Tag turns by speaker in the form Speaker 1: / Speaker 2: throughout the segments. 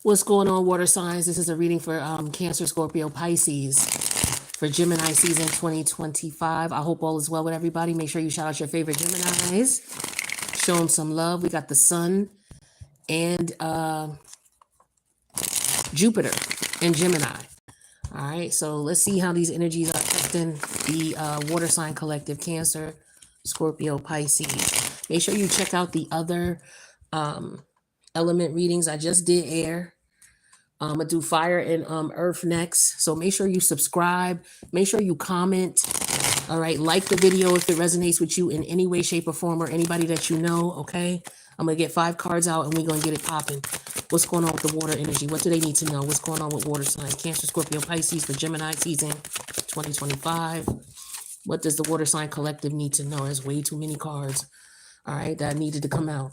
Speaker 1: What's going on, water signs? This is a reading for Cancer, Scorpio, Pisces for Gemini season 2025. I hope all is well with everybody. Make sure you shout out your favorite Geminis. Show them some love. We got the sun and Jupiter in Gemini. All right, so let's see how these energies are affecting the water sign collective, Cancer, Scorpio, Pisces. Make sure you check out the other element readings. I just did air. I'm gonna do fire and earth next. So make sure you subscribe. Make sure you comment. All right, like the video if it resonates with you in any way, shape, or form, or anybody that you know. Okay, I'm gonna get 5 cards out and we're gonna get it popping. What's going on with the water energy? What do they need to know? What's going on with water signs? Cancer, Scorpio, Pisces for Gemini season 2025. What does the water sign collective need to know? There's way too many cards. All right, that needed to come out.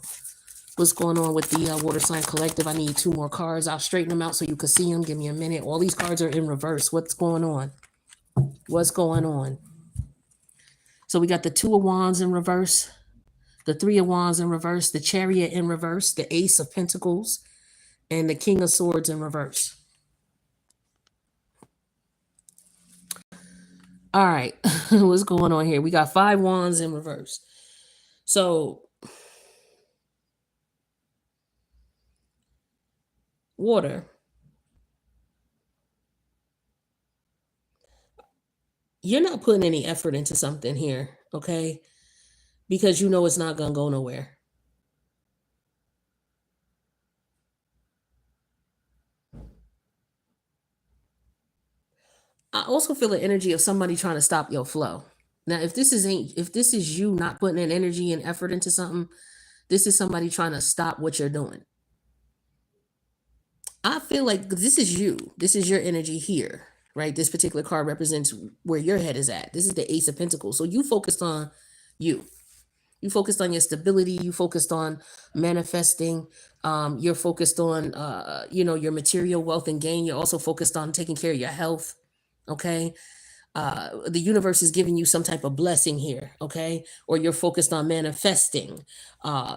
Speaker 1: What's going on with the water sign collective? I need 2 more cards. I'll straighten them out so you can see them. Give me a minute. All these cards are in reverse. What's going on? What's going on? So we got the 2 of Wands in reverse, the 3 of Wands in reverse, the Chariot in reverse, the Ace of Pentacles, and the King of Swords in reverse. All right. What's going on here? We got 5 Wands in reverse. So water. You're not putting any effort into something here, okay? Because you know it's not going to go nowhere. I also feel the energy of somebody trying to stop your flow. Now, if this is you not putting in energy and effort into something, this is somebody trying to stop what you're doing. I feel like this is you. This is your energy here, right? This particular card represents where your head is at. This is the Ace of Pentacles. So you focused on you. You focused on your stability. You focused on manifesting. You're focused on, your material wealth and gain. You're also focused on taking care of your health. Okay. The universe is giving you some type of blessing here, okay? Or you're focused on manifesting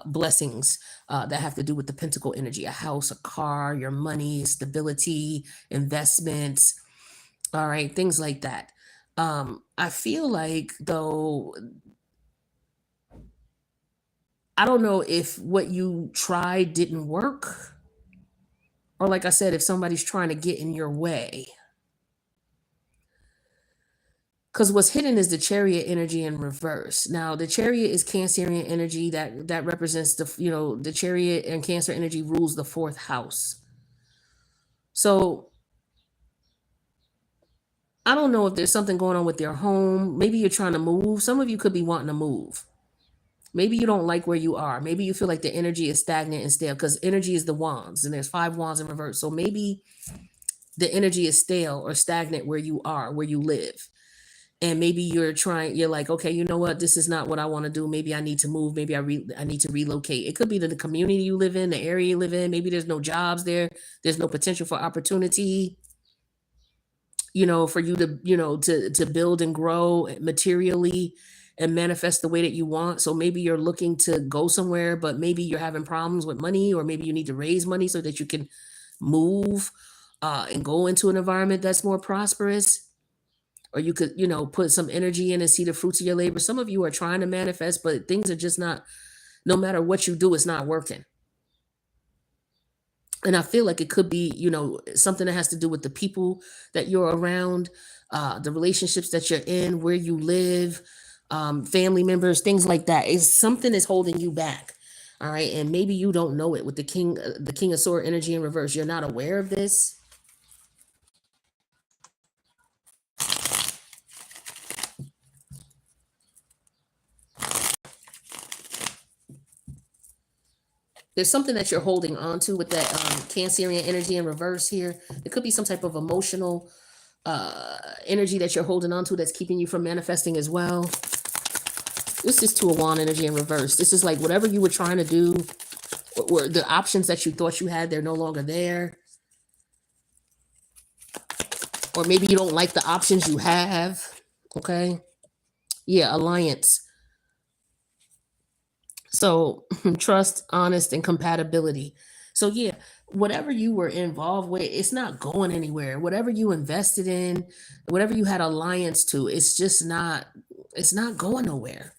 Speaker 1: blessings that have to do with the pentacle energy, a house, a car, your money, stability, investments, all right, things like that. I feel like, though, I don't know if what you tried didn't work, or like I said, if somebody's trying to get in your way. Because what's hidden is the Chariot energy in reverse. Now, the Chariot is Cancerian energy that represents the Chariot and Cancer energy rules the 4th house. So I don't know if there's something going on with your home. Maybe you're trying to move. Some of you could be wanting to move. Maybe you don't like where you are. Maybe you feel like the energy is stagnant and stale, because energy is the wands and there's 5 wands in reverse. So maybe the energy is stale or stagnant where you are, where you live. And maybe you're like, okay, you know what? This is not what I want to do. Maybe I need to move. Maybe I need to relocate. It could be the community you live in, the area you live in. Maybe there's no jobs there. There's no potential for opportunity, for you to build and grow materially and manifest the way that you want. So maybe you're looking to go somewhere, but maybe you're having problems with money, or maybe you need to raise money so that you can move and go into an environment that's more prosperous. Or you could, put some energy in and see the fruits of your labor. Some of you are trying to manifest, but things are just not, no matter what you do, it's not working. And I feel like it could be, something that has to do with the people that you're around, the relationships that you're in, where you live, family members, things like that. It's something that's holding you back. All right. And maybe you don't know it with the King of Sword energy in reverse. You're not aware of this. There's something that you're holding on to with that Cancerian energy in reverse here. It could be some type of emotional energy that you're holding on to that's keeping you from manifesting as well. This is 2 of Wands energy in reverse. This is like whatever you were trying to do, or the options that you thought you had, they're no longer there. Or maybe you don't like the options you have. Okay. Yeah, alliance. So trust, honest, and compatibility. So yeah, whatever you were involved with, it's not going anywhere. Whatever you invested in, whatever you had alliance to, it's not going nowhere.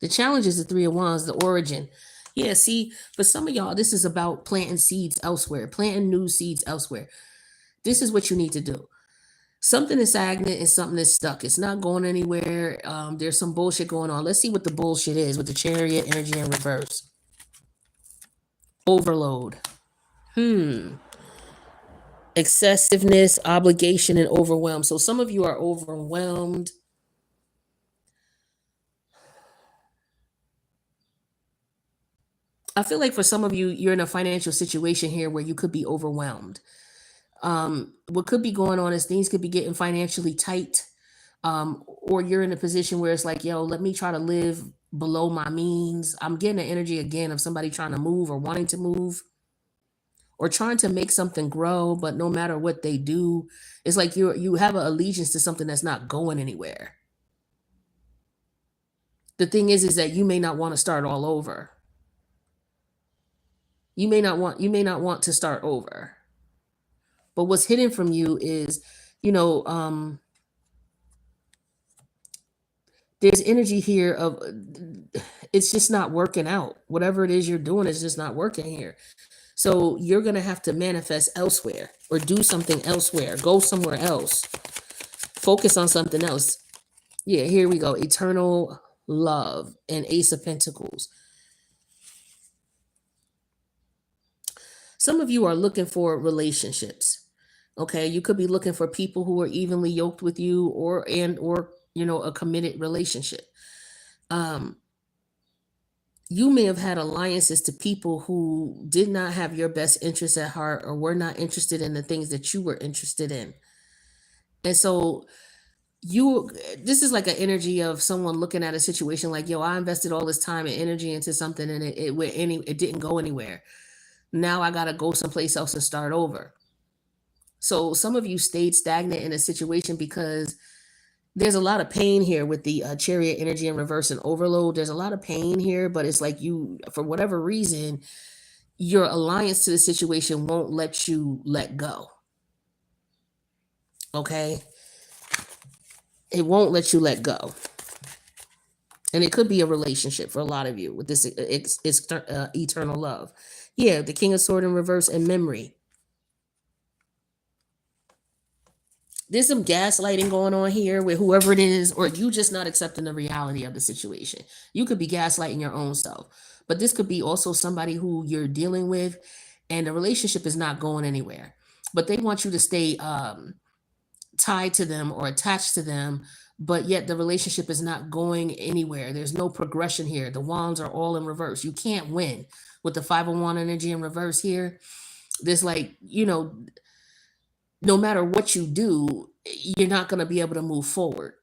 Speaker 1: The challenge is the three of wands, the origin. Yeah, see, for some of y'all, this is about planting seeds elsewhere, planting new seeds elsewhere. This is what you need to do. Something is stagnant and something is stuck. It's not going anywhere. There's some bullshit going on. Let's see what the bullshit is with the chariot energy in reverse. Overload. Excessiveness, obligation, and overwhelm. So some of you are overwhelmed. I feel like for some of you, you're in a financial situation here where you could be overwhelmed. What could be going on is things could be getting financially tight, or you're in a position where it's like, yo, let me try to live below my means. I'm getting the energy again of somebody trying to move or wanting to move or trying to make something grow, but no matter what they do, it's like you have an allegiance to something that's not going anywhere. The thing is that you may not want to start all over. You may not want to start over. But what's hidden from you is, you know, there's energy here of it's just not working out. Whatever it is you're doing is just not working here. So you're going to have to manifest elsewhere or do something elsewhere, go somewhere else, focus on something else. Yeah, here we go. Eternal love and Ace of Pentacles. Some of you are looking for relationships. Okay, you could be looking for people who are evenly yoked with you or a committed relationship. Um you may have had alliances to people who did not have your best interests at heart or were not interested in the things that you were interested in. And so you this is like an energy of someone looking at a situation like, yo, I invested all this time and energy into something and it didn't go anywhere. Now I got to go someplace else and start over. So some of you stayed stagnant in a situation because there's a lot of pain here with the chariot energy in reverse and overload. There's a lot of pain here, but it's like you, for whatever reason, your alliance to the situation won't let you let go. Okay? It won't let you let go. And it could be a relationship for a lot of you with this eternal love. Yeah, the King of Sword in reverse and memory. There's some gaslighting going on here with whoever it is, or you just not accepting the reality of the situation. You could be gaslighting your own self, but this could be also somebody who you're dealing with and the relationship is not going anywhere, but they want you to stay tied to them or attached to them, but yet the relationship is not going anywhere. There's no progression here. The wands are all in reverse. You can't win with the 5 of wand energy in reverse here. There's like, no matter what you do, you're not going to be able to move forward.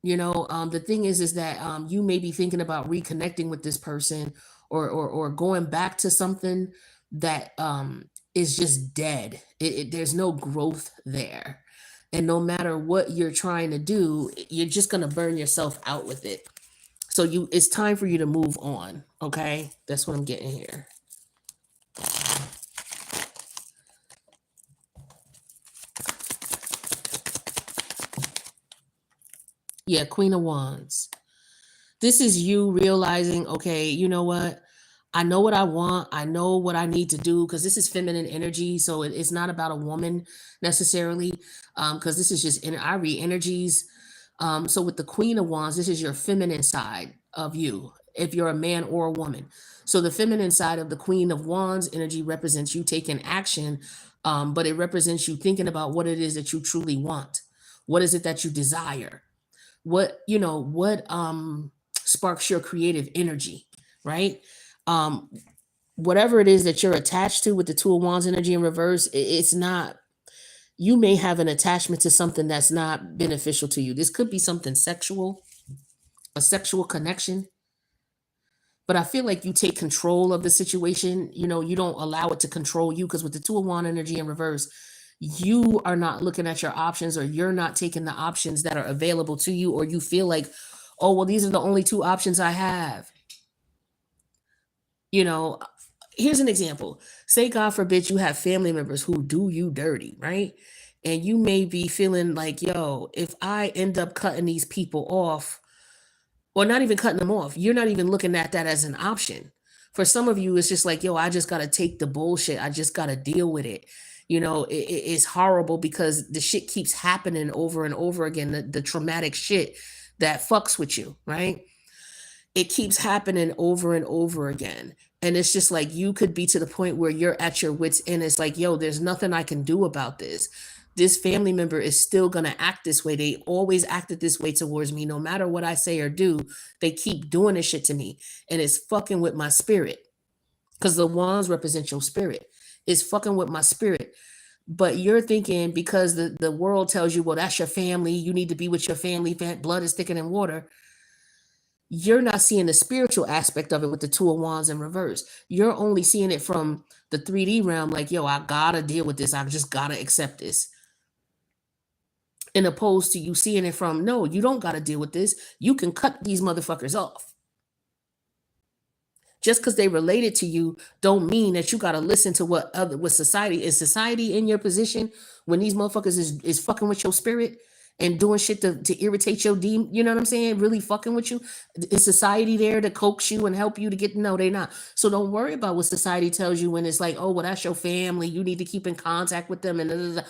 Speaker 1: The thing is that you may be thinking about reconnecting with this person or going back to something that is just dead. There's no growth there. And no matter what you're trying to do, you're just going to burn yourself out with it. So it's time for you to move on. Okay. That's what I'm getting here. Yeah, Queen of Wands. This is you realizing, okay, you know what? I know what I want. I know what I need to do because this is feminine energy. So it's not about a woman necessarily, because this is just, I read energies. So with the Queen of Wands, this is your feminine side of you, if you're a man or a woman. So the feminine side of the Queen of Wands energy represents you taking action, but it represents you thinking about what it is that you truly want. What is it that you desire? What sparks your creative energy, right? um Whatever it is that you're attached to with the 2 of wands energy in reverse, it's not, you may have an attachment to something that's not beneficial to you. This could be something sexual, a sexual connection, but I feel like you take control of the situation. You don't allow it to control you, because with the 2 of wand energy in reverse, you are not looking at your options, or you're not taking the options that are available to you, or you feel like Oh, well, these are the only two options I have. You know, here's an example. Say, God forbid, you have family members who do you dirty, right? And you may be feeling like, yo, if I end up cutting these people off, or not even cutting them off, you're not even looking at that as an option. For some of you, it's just like, yo, I just got to take the bullshit. I just got to deal with it. It's horrible because the shit keeps happening over and over again, the traumatic shit that fucks with you, right? It keeps happening over and over again. And it's just like you could be to the point where you're at your wits' end. It's like, yo, there's nothing I can do about this. This family member is still going to act this way. They always acted this way towards me. No matter what I say or do, they keep doing this shit to me. And it's fucking with my spirit. Because the wands represent your spirit. It's fucking with my spirit. But you're thinking because the world tells you, well, that's your family. You need to be with your family. Blood is thicker than water. You're not seeing the spiritual aspect of it with the two of wands in reverse. You're only seeing it from the 3D realm, like, yo, I gotta deal with this. I just gotta accept this. In opposed to you seeing it from, no, you don't gotta deal with this. You can cut these motherfuckers off. Just because they related to you don't mean that you gotta listen to what society is. Society in your position when these motherfuckers is fucking with your spirit and doing shit to irritate your demon, you know what I'm saying? Really fucking with you. Is society there to coax you and help you to get? No, they not. So don't worry about what society tells you when it's like, oh, well, that's your family. You need to keep in contact with them. And da, da, da.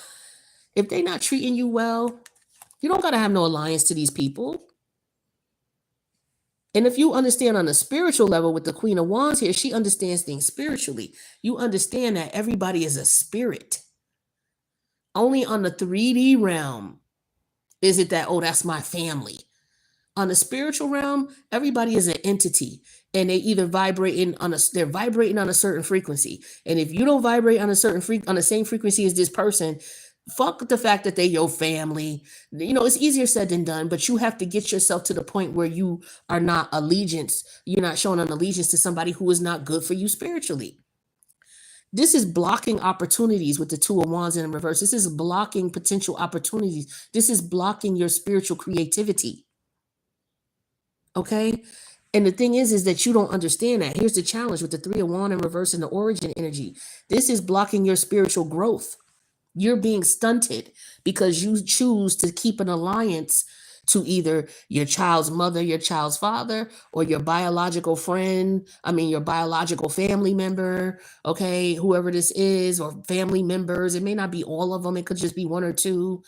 Speaker 1: If they're not treating you well, you don't gotta have no alliance to these people. And if you understand on a spiritual level with the Queen of Wands here, she understands things spiritually. You understand that everybody is a spirit. Only on the 3D realm is it that, oh, that's my family. On the spiritual realm, everybody is an entity, and they either they're vibrating on a certain frequency. And if you don't vibrate on a certain on the same frequency as this person, fuck the fact that they your family. It's easier said than done, but you have to get yourself to the point where you are not you're not showing an allegiance to somebody who is not good for you spiritually. This is blocking opportunities with the two of wands in reverse. This is blocking potential opportunities. This is blocking your spiritual creativity. Okay? And the thing is that you don't understand that. Here's the challenge with the 3 of wands in reverse and the origin energy. This is blocking your spiritual growth. You're being stunted because you choose to keep an alliance to either your child's mother, your child's father, or your biological friend. Your biological family member, okay, whoever this is, or family members. It may not be all of them. It could just be one or two.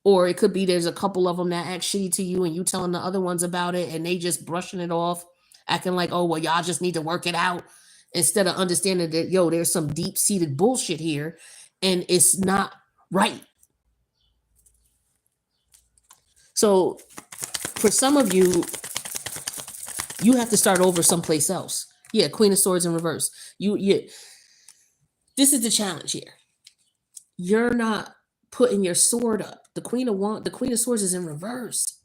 Speaker 1: Or it could be there's a couple of them that act shitty to you and you telling the other ones about it and they just brushing it off, acting like, oh, well, y'all just need to work it out. Instead of understanding that, yo, there's some deep-seated bullshit here and it's not right. So for some of you, you have to start over someplace else. Yeah, Queen of Swords in reverse. This is the challenge here. You're not putting your sword up. The Queen of Swords is in reverse.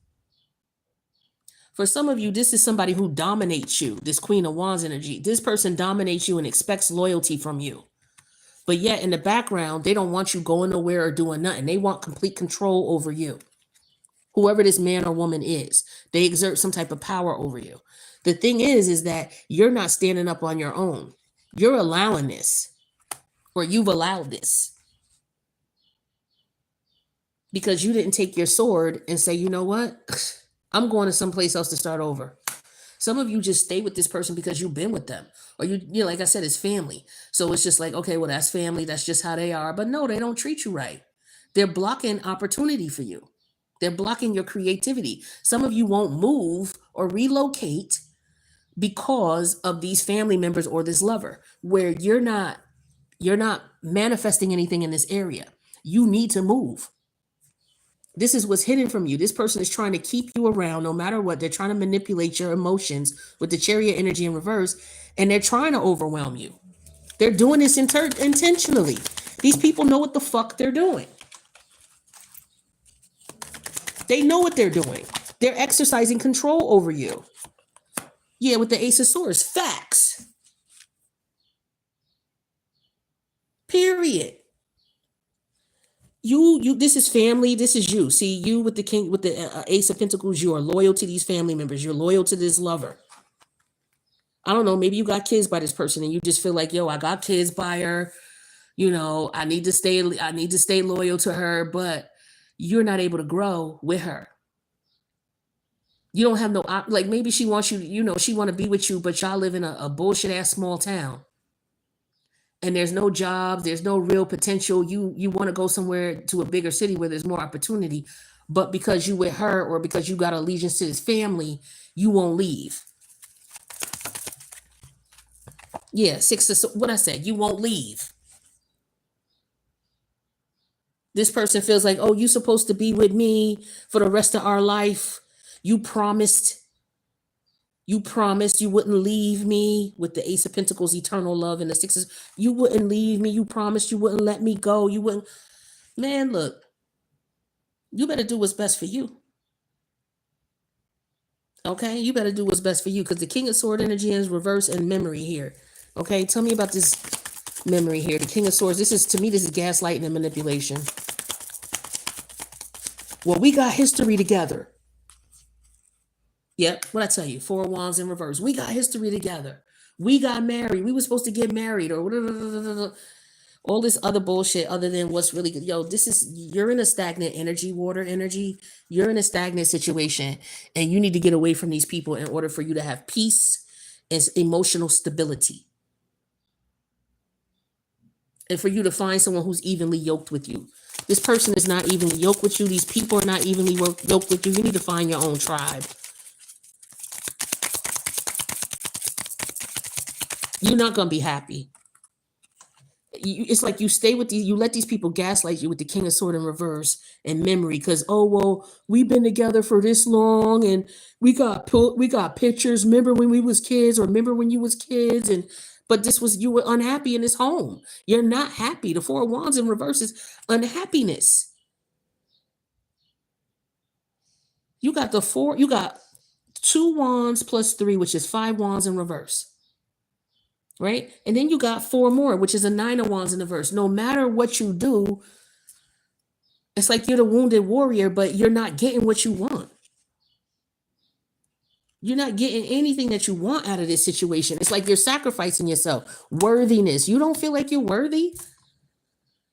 Speaker 1: For some of you, this is somebody who dominates you. This Queen of Wands energy. This person dominates you and expects loyalty from you. But yet in the background, they don't want you going nowhere or doing nothing. They want complete control over you. Whoever this man or woman is, they exert some type of power over you. The thing is that you're not standing up on your own. You're allowing this, or you've allowed this. Because you didn't take your sword and say, you know what? I'm going to someplace else to start over. Some of you just stay with this person because you've been with them. Or you like I said, it's family. So it's just like, okay, well, that's family. That's just how they are. But no, they don't treat you right. They're blocking opportunity for you. They're blocking your creativity. Some of you won't move or relocate because of these family members or this lover, where you're not manifesting anything in this area. You need to move. This is what's hidden from you. This person is trying to keep you around no matter what. They're trying to manipulate your emotions with the Chariot energy in reverse, and they're trying to overwhelm you. They're doing this intentionally. These people know what the fuck they're doing. They know what they're doing. They're exercising control over you. Yeah, with the Ace of Swords. Facts. Period. You this is family, this is you. See, you with the king, with the ace of pentacles, you are loyal to these family members, you're loyal to this lover. I don't know, maybe you got kids by this person and you just feel like, yo, I got kids by her, I need to stay loyal to her, but you're not able to grow with her. You don't have no like, maybe she wants you, she want to be with you, but y'all live in a bullshit ass small town and there's no jobs, there's no real potential. You want to go somewhere to a bigger city where there's more opportunity, but because you with her or because you got allegiance to this family, you won't leave. Yeah, what I said, you won't leave. This person feels like, oh, you supposed to be with me for the rest of our life. You promised you wouldn't leave me with the ace of pentacles, eternal love, and the sixes. You wouldn't leave me. You promised you wouldn't let me go. You wouldn't. Man, look, you better do what's best for you. Okay, you better do what's best for you because the King of Sword energy is reverse and memory here. Okay, tell me about this memory here. The King of Swords. This is gaslighting and manipulation. Well, we got history together. Yep, what I tell you, Four of Wands in reverse. We got history together. We got married. We were supposed to get married or whatever. All this other bullshit other than what's really good. Yo, you're in a stagnant energy, water energy. You're in a stagnant situation and you need to get away from these people in order for you to have peace and emotional stability. And for you to find someone who's evenly yoked with you. This person is not evenly yoked with you. These people are not evenly yoked with you. You need to find your own tribe. You're not going to be happy. It's like you stay with you let these people gaslight you with the King of Sword in reverse and memory because, oh, well, we've been together for this long and we got pictures. Remember when we was kids or remember when you was kids but you were unhappy in this home. You're not happy. The Four of Wands in reverse is unhappiness. You got two wands plus three, which is five wands in reverse. Right? And then you got four more, which is a nine of wands in the verse. No matter what you do, it's like you're the wounded warrior, but you're not getting what you want. You're not getting anything that you want out of this situation. It's like you're sacrificing yourself. Worthiness. You don't feel like you're worthy?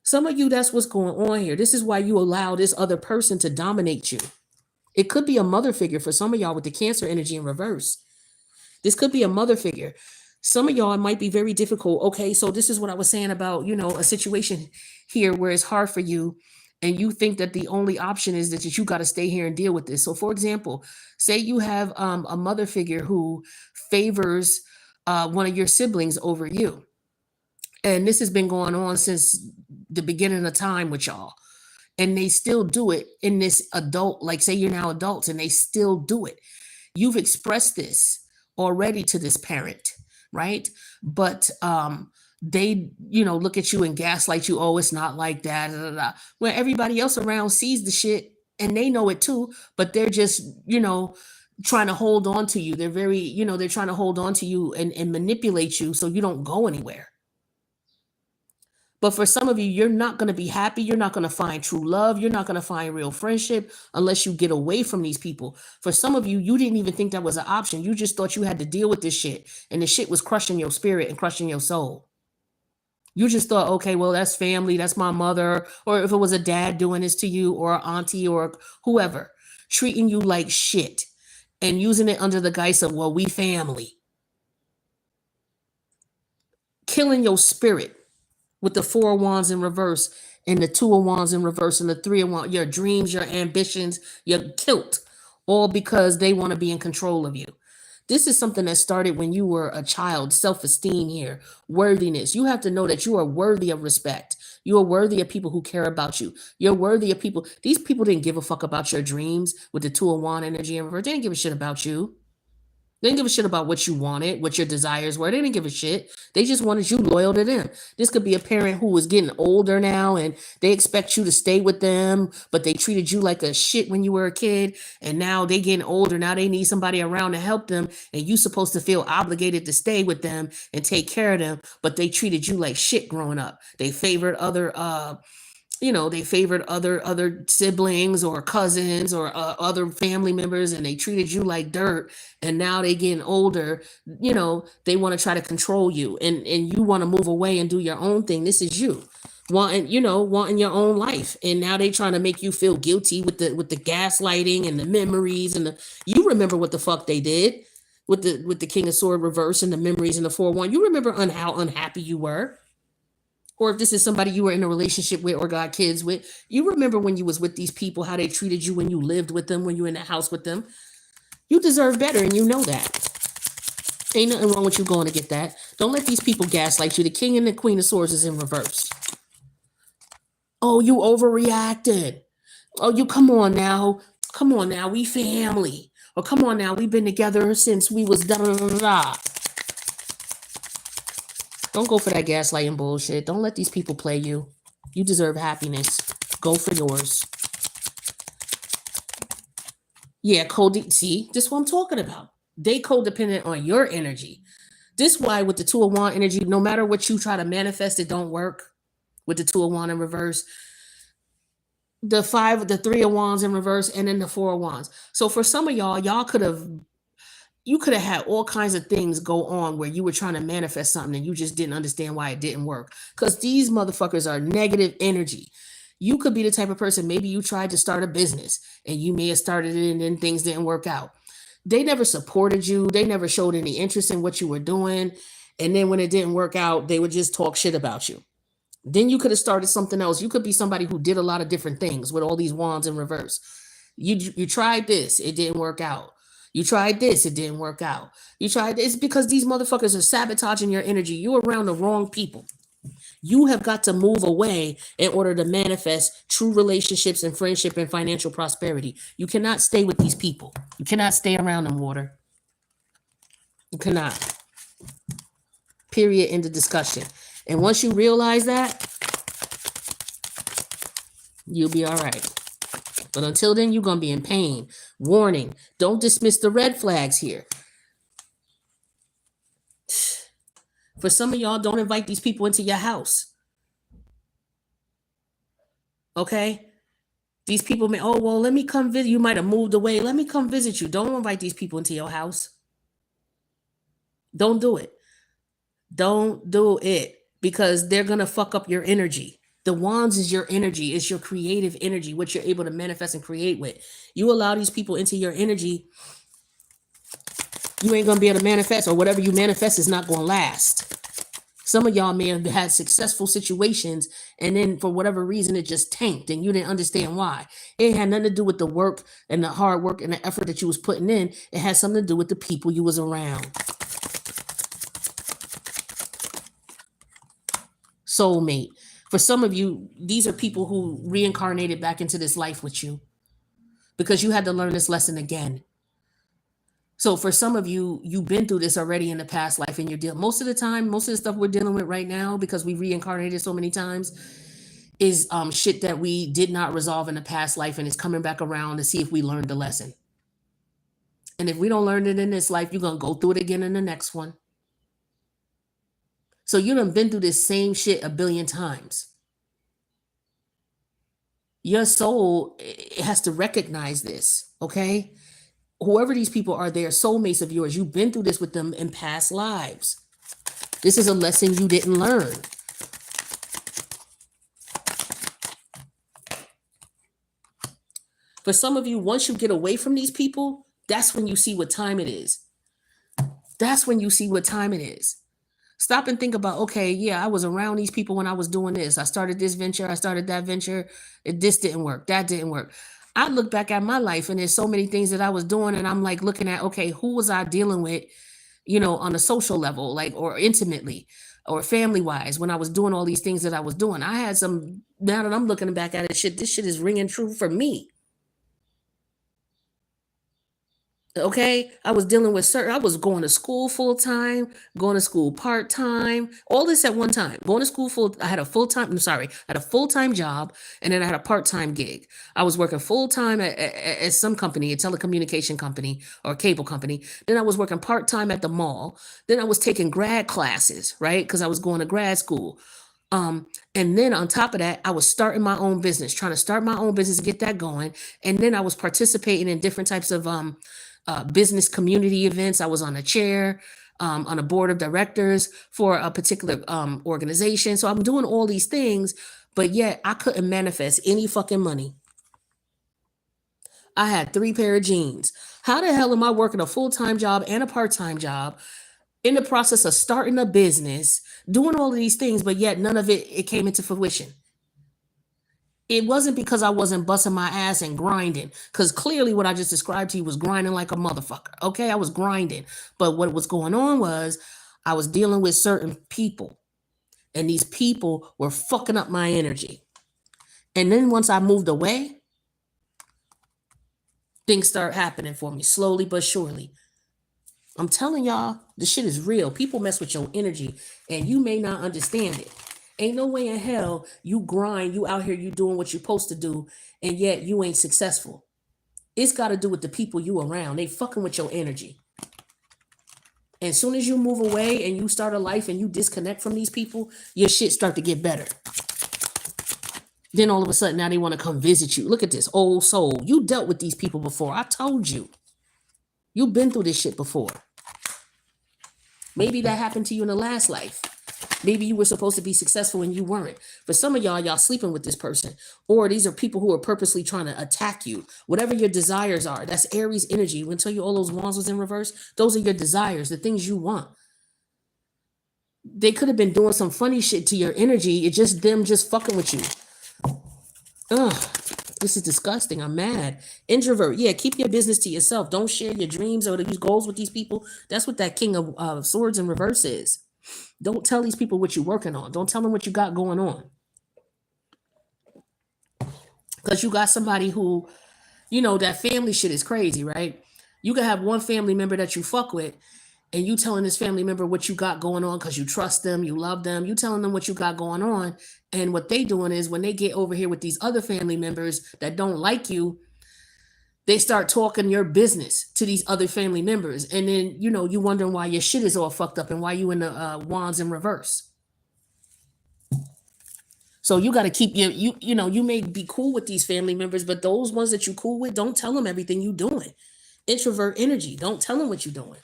Speaker 1: Some of you, that's what's going on here. This is why you allow this other person to dominate you. It could be a mother figure for some of y'all with the Cancer energy in reverse. This could be a mother figure. Some of y'all, it might be very difficult. Okay, so this is what I was saying about, a situation here where it's hard for you and you think that the only option is that you got to stay here and deal with this. So for example, say you have a mother figure who favors one of your siblings over you. And this has been going on since the beginning of time with y'all. And they still do it in this adult, like say you're now adults and they still do it. You've expressed this already to this parent, right? But they, look at you and gaslight you. Oh, it's not like that. Blah, blah, blah. Where everybody else around sees the shit and they know it too, but they're just, trying to hold on to you. They're very, they're trying to hold on to you and manipulate you so you don't go anywhere. But for some of you, you're not going to be happy. You're not going to find true love. You're not going to find real friendship unless you get away from these people. For some of you, you didn't even think that was an option. You just thought you had to deal with this shit. And the shit was crushing your spirit and crushing your soul. You just thought, okay, well, that's family. That's my mother. Or if it was a dad doing this to you or an auntie or whoever, treating you like shit and using it under the guise of, well, we family. Killing your spirit. With the Four of Wands in reverse and the Two of Wands in reverse and the Three of Wands, your dreams, your ambitions, your guilt, all because they want to be in control of you. This is something that started when you were a child, self-esteem here, worthiness. You have to know that you are worthy of respect. You are worthy of people who care about you. You're worthy of people. These people didn't give a fuck about your dreams with the Two of Wands energy in reverse. They didn't give a shit about you. They didn't give a shit about what you wanted, what your desires were. They didn't give a shit. They just wanted you loyal to them. This could be a parent who is getting older now and they expect you to stay with them, but they treated you like a shit when you were a kid. And now they getting older. Now they need somebody around to help them. And you supposed to feel obligated to stay with them and take care of them. But they treated you like shit growing up. They favored other They favored other siblings or cousins or other family members, and they treated you like dirt. And now they getting older, they want to try to control you, and you want to move away and do your own thing. This is you wanting your own life, and now they trying to make you feel guilty with the gaslighting and the memories and you remember what the fuck they did with the King of Sword reverse and the memories and the 4-1. You remember how unhappy you were. Or if this is somebody you were in a relationship with or got kids with, you remember when you was with these people, how they treated you when you lived with them, when you were in the house with them. You deserve better, and you know that. Ain't nothing wrong with you going to get that. Don't let these people gaslight you. The King and the Queen of Swords is in reverse. Oh, you overreacted. Oh, you come on now. Come on now, we family. Or come on now, we've been together since we was da da da da. Don't go for that gaslighting bullshit. Don't let these people play you. You deserve happiness. Go for yours. Yeah, see, this is what I'm talking about. They codependent on your energy. This why with the 2 of Wands energy, no matter what you try to manifest, it don't work. With the 2 of Wands in reverse, the 3 of Wands in reverse, and then the 4 of Wands. So for some of y'all could have had all kinds of things go on where you were trying to manifest something and you just didn't understand why it didn't work. Because these motherfuckers are negative energy. You could be the type of person, maybe you tried to start a business and you may have started it and then things didn't work out. They never supported you. They never showed any interest in what you were doing. And then when it didn't work out, they would just talk shit about you. Then you could have started something else. You could be somebody who did a lot of different things with all these wands in reverse. You tried this, it didn't work out. You tried this, it didn't work out. You tried this because these motherfuckers are sabotaging your energy. You're around the wrong people. You have got to move away in order to manifest true relationships and friendship and financial prosperity. You cannot stay with these people. You cannot stay around them, water. You cannot. Period. End of discussion. And once you realize that, you'll be all right. But until then, you're going to be in pain. Warning, don't dismiss the red flags here. For some of y'all, don't invite these people into your house. Okay? These people may, oh, well, let me come visit. You might have moved away. Let me come visit you. Don't invite these people into your house. Don't do it. Don't do it because they're going to fuck up your energy. The wands is your energy. It's your creative energy, what you're able to manifest and create with. You allow these people into your energy, you ain't going to be able to manifest, or whatever you manifest is not going to last. Some of y'all may have had successful situations, and then for whatever reason, it just tanked, and you didn't understand why. It had nothing to do with the work and the hard work and the effort that you was putting in. It had something to do with the people you was around. Soulmate. For some of you, these are people who reincarnated back into this life with you because you had to learn this lesson again. So for some of you, you've been through this already in the past life, and you're dealing. Most of the time, most of the stuff we're dealing with right now, because we reincarnated so many times, is shit that we did not resolve in the past life, and it's coming back around to see if we learned the lesson. And if we don't learn it in this life, you're gonna go through it again in the next one. So you done been through this same shit a billion times. Your soul, it has to recognize this, okay? Whoever these people are, they are soulmates of yours. You've been through this with them in past lives. This is a lesson you didn't learn. For some of you, once you get away from these people, that's when you see what time it is. That's when you see what time it is. Stop and think about, okay, yeah, I was around these people when I was doing this. I started this venture. I started that venture. This didn't work. That didn't work. I look back at my life and there's so many things that I was doing, and I'm like looking at, okay, who was I dealing with, on a social level, like, or intimately or family wise, when I was doing all these things that I was doing. I had some, now that I'm looking back at it, this shit is ringing true for me. Okay, I was dealing with I was going to school full time, going to school part time, all this at one time. Going to school I had a full time. I had a full time job, and then I had a part time gig. I was working full time at some company, a telecommunication company or cable company. Then I was working part time at the mall. Then I was taking grad classes, right? Because I was going to grad school. And then on top of that, I was starting my own business, trying to start my own business, get that going. And then I was participating in different types of business community events. I was on a chair, on a board of directors for a particular organization. So I'm doing all these things, but yet I couldn't manifest any fucking money. I had 3 pair of jeans. How the hell am I working a full-time job and a part-time job, in the process of starting a business, doing all of these things, but yet none of it came into fruition? It wasn't because I wasn't busting my ass and grinding, because clearly what I just described to you was grinding like a motherfucker. Okay, I was grinding, but what was going on was I was dealing with certain people, and these people were fucking up my energy. And then once I moved away, things start happening for me slowly but surely. I'm telling y'all, this shit is real. People mess with your energy, and you may not understand it. Ain't no way in hell you grind, you out here, you doing what you're supposed to do, and yet you ain't successful. It's got to do with the people you around. They fucking with your energy. And as soon as you move away and you start a life and you disconnect from these people, your shit start to get better. Then all of a sudden, now they want to come visit you. Look at this old soul. You dealt with these people before. I told you. You've been through this shit before. Maybe that happened to you in the last life. Maybe you were supposed to be successful and you weren't. For some of y'all sleeping with this person. Or these are people who are purposely trying to attack you. Whatever your desires are, that's Aries energy. When I tell you all those wands was in reverse, those are your desires, the things you want. They could have been doing some funny shit to your energy. It's just them just fucking with you. Ugh, this is disgusting. I'm mad. Introvert. Yeah, keep your business to yourself. Don't share your dreams or these goals with these people. That's what that King of Swords in reverse is. Don't tell these people what you're working on. Don't tell them what you got going on. Because you got somebody who, that family shit is crazy, right? You can have one family member that you fuck with, and you telling this family member what you got going on because you trust them, you love them, you telling them what you got going on. And what they doing is when they get over here with these other family members that don't like you, they start talking your business to these other family members. And then, you wondering why your shit is all fucked up and why you in the wands in reverse. So you got to keep you may be cool with these family members, but those ones that you cool with, don't tell them everything you doing. Introvert energy. Don't tell them what you're doing.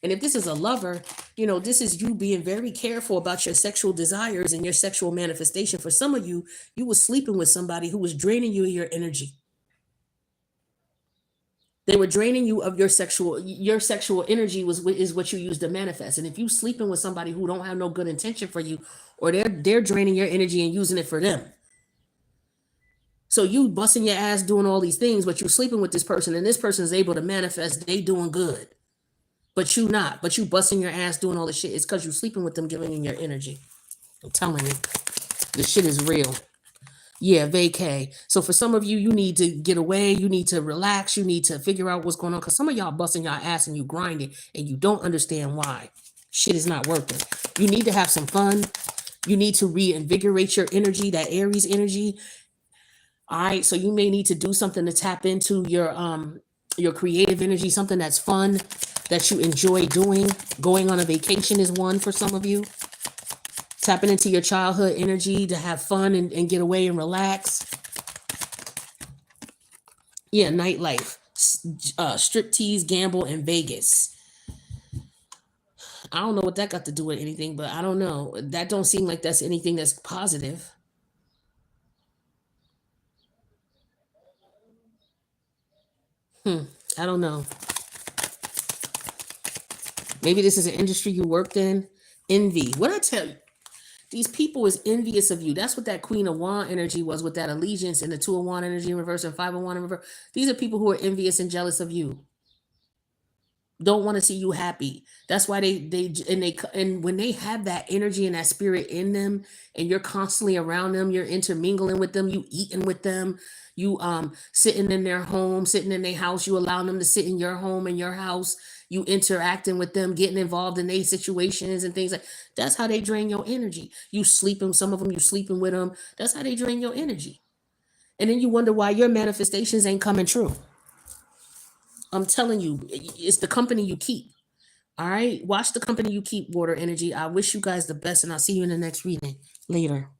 Speaker 1: And if this is a lover, this is you being very careful about your sexual desires and your sexual manifestation. For some of you, you was sleeping with somebody who was draining you of your energy. They were draining you of your sexual energy is what you use to manifest. And if you sleeping with somebody who don't have no good intention for you, or they're draining your energy and using it for them. So you busting your ass doing all these things, but you're sleeping with this person, and this person is able to manifest they doing good. But you not. But you busting your ass doing all this shit. It's because you're sleeping with them, giving them your energy. I'm telling you, this shit is real. Yeah, vacay. So for some of you, you need to get away. You need to relax. You need to figure out what's going on. Because some of y'all busting your ass and you grinding and you don't understand why. Shit is not working. You need to have some fun. You need to reinvigorate your energy, that Aries energy. All right. So you may need to do something to tap into your creative energy, something that's fun, that you enjoy doing. Going on a vacation is one for some of you. Tapping into your childhood energy to have fun and get away and relax. Yeah, nightlife. Striptease, gamble, and Vegas. I don't know what that got to do with anything, but I don't know. That don't seem like that's anything that's positive. I don't know. Maybe this is an industry you worked in. Envy. What I tell you? These people is envious of you. That's what that Queen of Wand energy was with that allegiance and the Two of Wand energy in reverse and Five of Wand in reverse. These are people who are envious and jealous of you. Don't want to see you happy. That's why and when they have that energy and that spirit in them, and you're constantly around them, you're intermingling with them, you eating with them, you sitting in their home, sitting in their house, you allowing them to sit in your home and your house, you interacting with them, getting involved in their situations and things like that's how they drain your energy. You sleeping, some of them you sleeping with them. That's how they drain your energy. And then you wonder why your manifestations ain't coming true. I'm telling you, it's the company you keep. All right. Watch the company you keep, water energy. I wish you guys the best, and I'll see you in the next reading. Later.